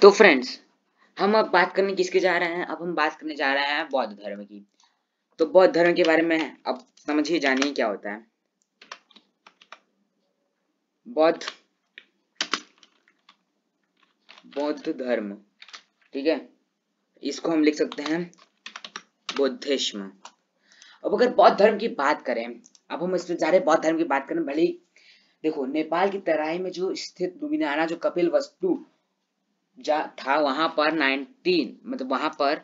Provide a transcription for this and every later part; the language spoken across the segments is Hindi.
तो फ्रेंड्स, हम अब बात करने किसके जा रहे हैं? अब हम बात करने जा रहे हैं बौद्ध धर्म की। तो बौद्ध धर्म के बारे में अब समझिए, जानिए क्या होता है बौद्ध बौद्ध धर्म। ठीक है, इसको हम लिख सकते हैं बुद्धिज्म। अब अगर बौद्ध धर्म की बात करें, अब हम इसमें जा रहे हैं बौद्ध धर्म की बात करें। भले ही देखो, नेपाल की तराई में जो स्थित लुबिनाना जो कपिल वस्तु था, वहां पर 19 मतलब वहां पर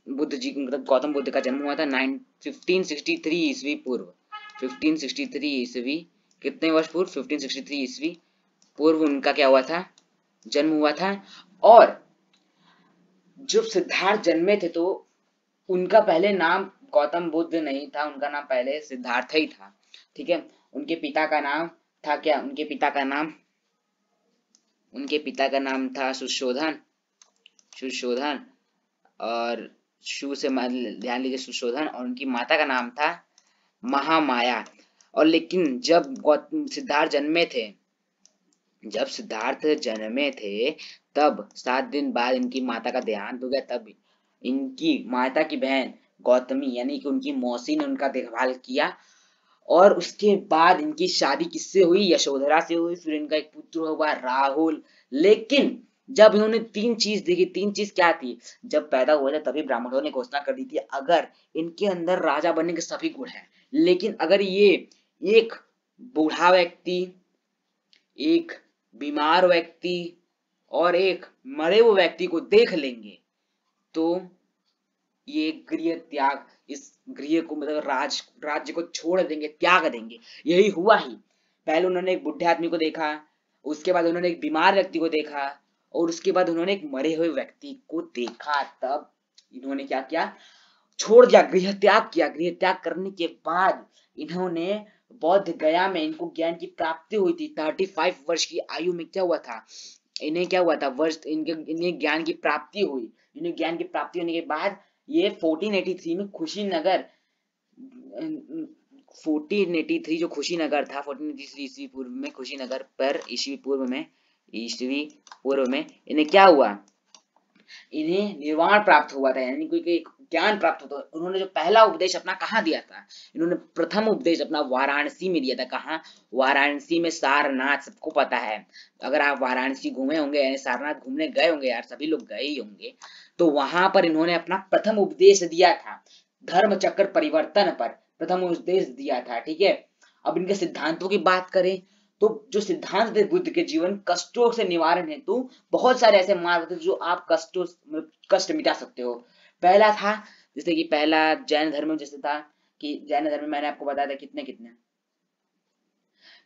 बुद्ध जी मतलब गौतम बुद्ध का जन्म हुआ था 1563 ईस्वी पूर्व। 1563 ईस्वी, कितने वर्ष पूर्व? 1563 ईस्वी पूर्व उनका क्या हुआ था? जन्म हुआ था। और जब सिद्धार्थ जन्मे थे तो उनका पहले नाम गौतम बुद्ध नहीं था, उनका नाम पहले सिद्धार्थ ही था। ठीक है, उनके पिता का नाम था क्या? उनके पिता का नाम था सुशोधन। सुशोधन और शु से ध्यान लीजिए, सुशोधन। और उनकी माता का नाम था महामाया। और लेकिन जब सिद्धार्थ जन्मे थे तब 7 दिन बाद इनकी माता का देहांत हो गया। तब इनकी माता की बहन गौतमी यानी कि उनकी मौसी ने उनका देखभाल किया। और उसके बाद इनकी शादी किससे हुई? यशोधरा से हुई। फिर इनका एक पुत्र हुआ राहुल। लेकिन जब इन्होंने 3 चीज देखी, 3 चीज क्या थी? जब पैदा हुए थे तभी ब्राह्मणों ने घोषणा कर दी थी, अगर इनके अंदर राजा बनने के सभी गुण हैं, लेकिन अगर ये एक बूढ़ा व्यक्ति, एक बीमार व्यक्ति और एक मरे हुए व्यक्ति को देख लेंगे तो ये गृह त्याग, इस गृह को मतलब राज्य को छोड़ देंगे, त्याग देंगे। यही हुआ ही। पहले उन्होंने एक बुढ़े आदमी को देखा, उसके बाद उन्होंने एक बीमार व्यक्ति को देखा, और उसके बाद उन्होंने एक मरे हुए व्यक्ति को देखा। तब इन्होंने क्या किया? छोड़ दिया, गृह त्याग किया। गृह त्याग करने के बाद इन्होंने बौद्ध गया में इनको ज्ञान की प्राप्ति हुई थी। 35 वर्ष की आयु में क्या हुआ था? इन्हें क्या हुआ था? इन्हें ज्ञान की प्राप्ति हुई। इन्हें ज्ञान की प्राप्ति होने के बाद ये 1483 में कुशीनगर, 1483 जो कुशीनगर था, 1483 ईस्वी पूर्व में कुशीनगर पर ईस्वी पूर्व में इन्हें क्या हुआ? इन्हें निर्वाण प्राप्त हुआ था, यानी कोई ज्ञान प्राप्त होता। उन्होंने जो पहला उपदेश अपना कहाँ दिया था? इन्होंने प्रथम उपदेश अपना वाराणसी में दिया था। कहाँ? वाराणसी में। सारनाथ सबको पता है, अगर आप वाराणसी घूमे होंगे यानी सारनाथ घूमने गए होंगे, यार सभी लोग गए ही होंगे, तो वहां पर इन्होंने अपना प्रथम उपदेश दिया था। धर्म चक्र परिवर्तन पर प्रथम उपदेश दिया था। ठीक है, अब इनके सिद्धांतों की बात करें तो जो सिद्धांत थे बुद्ध के जीवन कष्टों से निवारण हेतु, बहुत सारे ऐसे मार्ग थे जो आप कष्ट मिटा सकते हो। पहला था, जैसे कि पहला जैन धर्म जैसे था कि जैन धर्म में मैंने आपको बताया था कितने कितने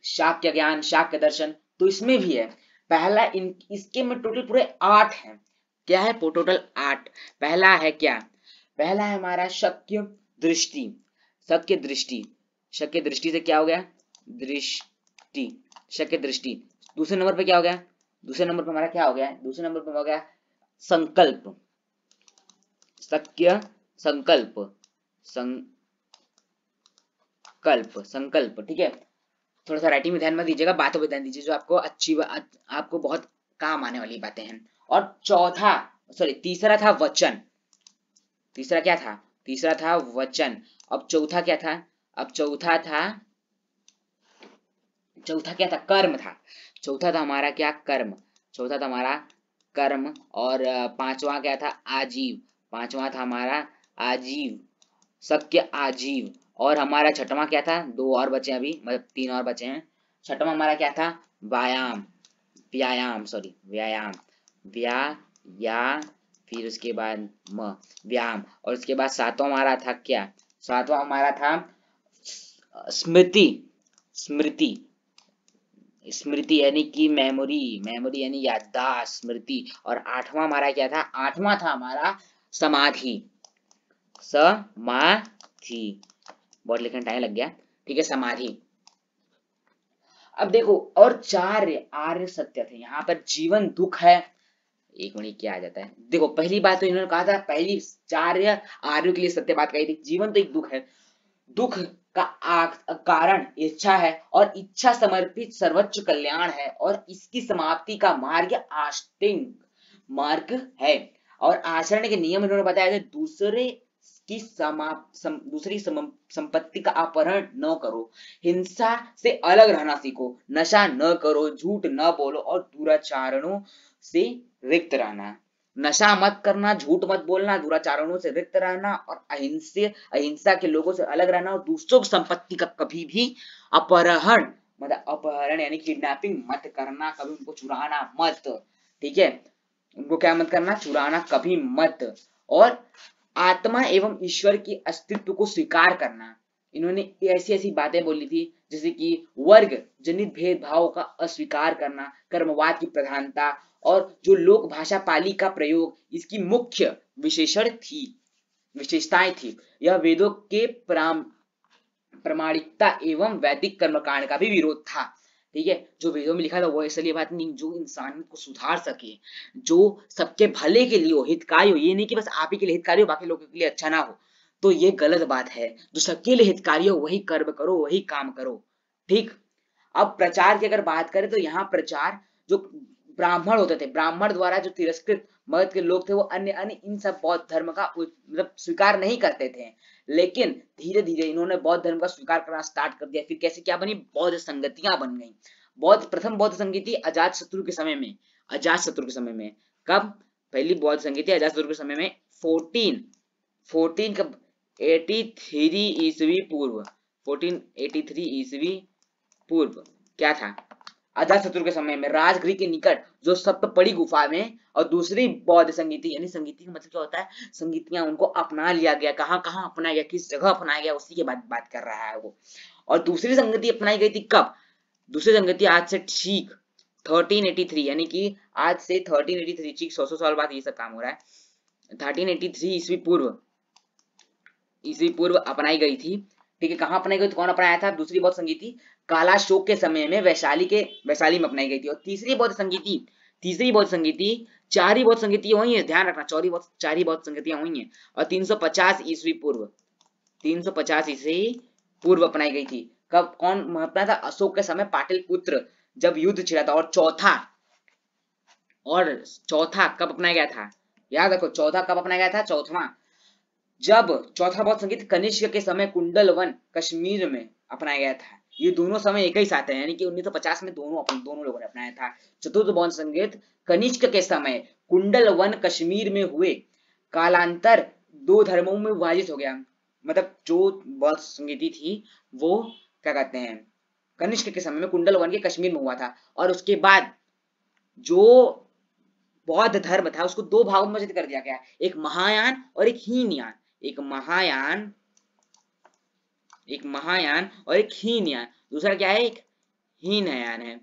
शाक्य ज्ञान, शाक्य दर्शन, तो इसमें भी है। पहला इसके में टोटल पूरे 8 हैं। क्या है? टोटल 8। पहला है क्या? पहला है हमारा शक्य दृष्टि। शक्य दृष्टि, शक्य दृष्टि से क्या हो गया? दृष्टि, शक्य दृष्टि। दूसरे नंबर पे क्या हो गया? दूसरे नंबर पे हमारा क्या हो गया? दूसरे नंबर पे हो गया संकल्प। शक्य संकल्प, संकल्प। ठीक है, थोड़ा सा राइटिंग में ध्यान मत दीजिएगा, बातों पे ध्यान दीजिए जो आपको आपको बहुत काम आने वाली बातें हैं। और तीसरा था वचन। तीसरा क्या था? तीसरा था वचन। अब चौथा क्या था? अब चौथा क्या था? कर्म था। चौथा था हमारा क्या? कर्म। चौथा था हमारा कर्म। और पांचवा क्या था? आजीव। पांचवा था हमारा आजीव, सत्य आजीव। और हमारा छठवां क्या था? 2 और बचे अभी, मतलब 3 और बचे हैं। छठवां हमारा क्या था? व्यायाम, व्यायाम, फिर उसके बाद व्यायाम। और उसके बाद सातवां हमारा था क्या? सातवां हमारा था स्मृति। स्मृति यानी कि मेमोरी यानी याददाश्त, स्मृति। और आठवां हमारा क्या था? आठवां था हमारा समाधि। बहुत लिखने टाइम लग गया। ठीक है, समाधि। अब देखो, और 4 आर्य सत्य थे। यहाँ पर जीवन दुख है। एक मिनट, क्या आ जाता है? देखो, पहली बात तो इन्होंने कहा था, पहली 4 आर्यों के लिए सत्य बात कही थी। जीवन तो एक दुख है, दुख का कारण इच्छा है, और इच्छा समर्पित सर्वोच्च कल्याण है, और इसकी समाप्ति का मार्ग आस्तिक। मार्ग है। और आचरण के नियम इन्होंने बताया थे, दूसरी संपत्ति का अपहरण न करो, हिंसा से अलग रहना सीखो, नशा न करो, झूठ न बोलो और दुराचारणों से रिक्त रहना। नशा मत करना, झूठ मत बोलना, दुराचारणों से रिक्त रहना और अहिंसा के लोगों से अलग रहना और दूसरों की संपत्ति का कभी भी अपहरण, मतलब अपहरण यानी किडनैपिंग मत करना, कभी उनको चुराना मत, ठीक है, उनको क्या मत करना, चुराना कभी मत। और आत्मा एवं ईश्वर के अस्तित्व को स्वीकार करना। इन्होंने ऐसी ऐसी बातें बोली थी जैसे कि वर्ग जनित भेदभाव का अस्वीकार करना, कर्मवाद की प्रधानता और जो लोक भाषा पाली का प्रयोग इसकी मुख्य विशेषताएं थी। यह वेदों के प्रामाणिकता एवं वैदिक कर्मकांड का भी विरोध था, ठीक है। जो वेदों में लिखा था वो इसलिए बात नहीं, जो इंसान को सुधार सके, जो सबके भले के लिए हो, हितकारी हो, ये नहीं कि बस आप ही के लिए हितकारी हो बाकी लोगों के लिए अच्छा ना हो, तो ये गलत बात है। जो सबके लिए हितकारी हो वही कर्म करो, वही काम करो, ठीक। अब प्रचार की अगर बात करें तो यहाँ प्रचार जो ब्राह्मण होते थे, ब्राह्मण द्वारा जो तिरस्कृत मगध के लोग थे वो अन्य अन्य इन सब बौद्ध धर्म का मतलब स्वीकार नहीं करते थे, लेकिन धीरे धीरे इन्होंने बौद्ध धर्म का स्वीकार करना स्टार्ट कर दिया। फिर कैसे क्या बनी, बौद्ध संगतियां बन गई। प्रथम बौद्ध संगति अजात शत्रु के समय में, कब पहली बौद्ध संगति अजात शत्रु के समय में 14 कब 83 ईस्वी पूर्व, 1483 ईस्वी पूर्व क्या था, अजातशत्रु के समय में राजगृह के निकट जो सप्तपदी गुफा में। और दूसरी बौद्ध संगीति, यानी संगीति का मतलब क्या होता है, संगीतियां उनको अपना लिया गया, कहां कहां अपनाया गया, किस जगह अपनाया गया, उसी के बात कर रहा है वो। और दूसरी संगति अपनाई गई थी कब, दूसरी संगति आज से ठीक 1383, यानी कि आज से 1383 ठीक 100 साल बाद ये सब काम हो रहा है। 1383 ईस्वी पूर्व अपनाई गई थी, ठीक है। कहां अपनाई गई थी, कौन अपनाया था, दूसरी बौद्ध संगीति कालाशोक के समय में वैशाली में अपनाई गई थी। और तीसरी बौद्ध संगीति चार बौद्ध संगतियां हुई है, ध्यान रखना, चार ही बौद्ध संगतियां हुई हैं। और 350 ईस्वी पूर्व अपनाई गई थी। कब कौन अपना था, अशोक के समय पाटलिपुत्र जब युद्ध छिड़ा था। और चौथा कब अपनाया गया था, याद रखो, चौथा कब अपनाया गया था, चौथा बौद्ध संगीत कनिष्क के समय कुंडलवन कश्मीर में अपनाया गया था। ये दोनों समय एक ही साथ है, यानी कि 1950 में दोनों लोगों ने अपनाया था। चतुर्थ बौद्ध संगीत कनिष्क के समय कुंडलवन कश्मीर में हुए, कालांतर दो धर्मों में विभाजित हो गया। मतलब जो बौद्ध संगीति थी वो क्या कहते हैं, कनिष्क के समय में कुंडलवन के कश्मीर में हुआ था। और उसके बाद जो बौद्ध धर्म था उसको दो भागों में विभाजित कर दिया गया, एक महायान और एक हीनयान। एक महायान और एक हीनयान। दूसरा क्या है, एक हीनयान है,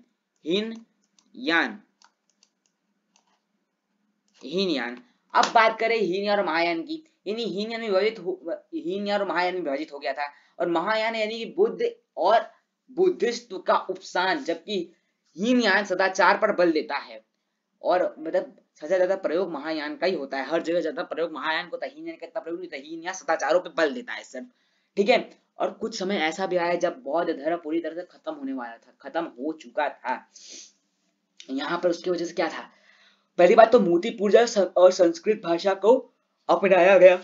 हीनयान। अब बात करें हीनयान और महायान की। हीनयान और महायान में विभाजित हो गया था। और महायान यानी कि बुद्ध और बुद्धिस्ट का उपसान, जबकि हीनयान सदाचार पर बल देता है। और मतलब सबसे ज्यादा प्रयोग महायान का ही होता है, हर जगह ज्यादा प्रयोग महायान को होता है, हीनयान का इतना प्रयोग नहीं होता। हीनयान सदाचारों पे बल देता है सब, ठीक है। और कुछ समय ऐसा भी आया जब बौद्ध धर्म पूरी तरह से खत्म होने वाला था, खत्म हो चुका था। यहाँ पर उसकी वजह से क्या था, पहली बात तो मूर्ति पूजा और संस्कृत भाषा को अपनाया गया।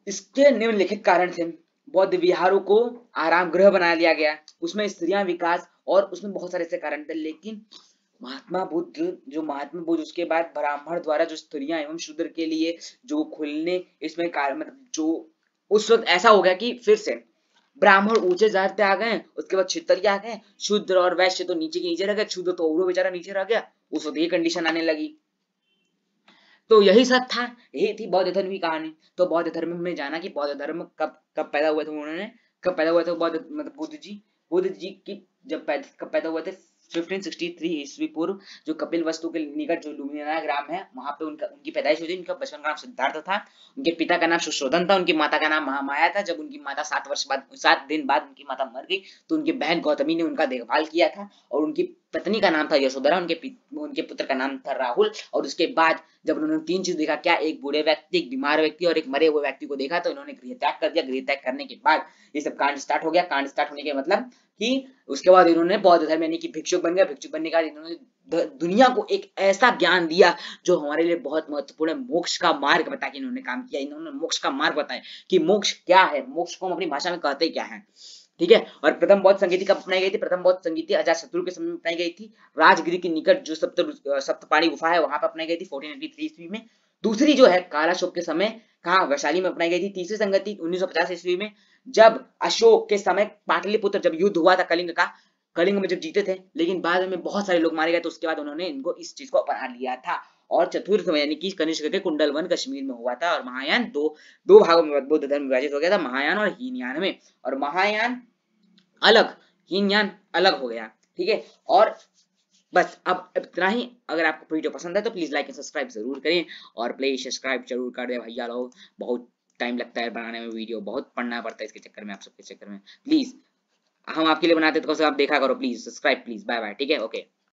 इसके निम्नलिखित कारण थे, बौद्ध विहारों को आराम गृह बना लिया गया, उसमें स्त्रियां विकास, और उसमें बहुत सारे ऐसे कारण थे। लेकिन महात्मा बुद्ध उसके बाद ब्राह्मण द्वारा जो स्त्रियां एवं शूद्र के लिए जो खुलने, इसमें मतलब जो उस वक्त ऐसा हो गया कि फिर से ब्राह्मण ऊंचे जात पे आ गए, उसके बाद क्षत्रिय आ गए, शूद्र और वैश्य तो नीचे के नीचे रह गए, शूद्र तो औरों बेचारा नीचे रह गया। उस वक्त ये कंडीशन आने लगी। तो यही सब था, यही थी बौद्ध धर्म की कहानी। तो बौद्ध धर्म में जाना कि बौद्ध धर्म कब पैदा हुए थे, उन्होंने कब पैदा हुए थे बौद्ध, मतलब बुद्ध जी की जब कब पैदा हुए थे, 1563 ईस्वी पूर्व, जो कपिल वस्तु के निकट जो लुम्बिनी ग्राम है वहां पे उनकी पैदाइश हुई थी। उनका बचपन का नाम सिद्धार्थ था, उनके पिता का नाम सुशोधन था, उनकी माता का नाम महामाया था। जब उनकी माता 7 दिन बाद उनकी माता मर गई तो उनकी बहन गौतमी ने उनका देखभाल किया था। और उनकी पत्नी का नाम था यशोधरा, उनके पुत्र का नाम था राहुल। और उसके बाद जब उन्होंने 3 चीज देखा, क्या, एक बूढ़े व्यक्ति, एक बीमार व्यक्ति और एक मरे हुए व्यक्ति को देखा, तो इन्होंने गृह त्याग कर दिया। गृह त्याग करने के बाद ये सब कांड स्टार्ट हो गया। कांड स्टार्ट होने के मतलब कि उसके बाद इन्होंने बौद्ध धर्म यानी कि भिक्षुक बन गया। भिक्षुक बनने के बाद इन्होंने दुनिया को एक ऐसा ज्ञान दिया जो हमारे लिए बहुत महत्वपूर्ण है। मोक्ष का मार्ग बता के इन्होंने काम किया, इन्होंने मोक्ष का मार्ग बताया कि मोक्ष क्या है, मोक्ष को हम अपनी भाषा में कहते क्या है, ठीक है। और प्रथम बौद्ध संगीति कब अपनाई गई थी? प्रथम बौद्ध संगीति अजातशत्रु के समय में अपनाई गई थी। राजगिरी के निकट जो सप्तपाणी गुफा है वहां पर अपनाई गई थी 1483 ईस्वी में। दूसरी जो है कालाशोक के समय कहा? वैशाली में अपनाई गई थी। तीसरी संगति 1950 ईस्वी में, जब अशोक के समय पाटलिपुत्र जब युद्ध हुआ था कलिंग का, कलिंग में जब जीते थे, लेकिन बाद में बहुत सारे लोग मारे गए तो उसके बाद उन्होंने इनको इस चीज को अपना लिया था। और चतुर्थ यानी कि कनिष्क के कुंडलवन कश्मीर में हुआ था। और महायान दो भागों में बौद्ध धर्म विभाजित हो गया था, महायान और हीनयान में। और महायान अलग, हीनयान अलग हो गया, ठीक है। और बस अब इतना ही। अगर आपको वीडियो पसंद है तो प्लीज लाइक एंड सब्सक्राइब जरूर करें, और प्लीज सब्सक्राइब जरूर कर दे भैया लोग। बहुत टाइम लगता है बनाने में वीडियो, बहुत पढ़ना पड़ता है इसके चक्कर में, आप सबके चक्कर में। प्लीज हम आपके लिए बनाते तो आप देखा करो, please subscribe please. Bye bye, ठीक है, ओके।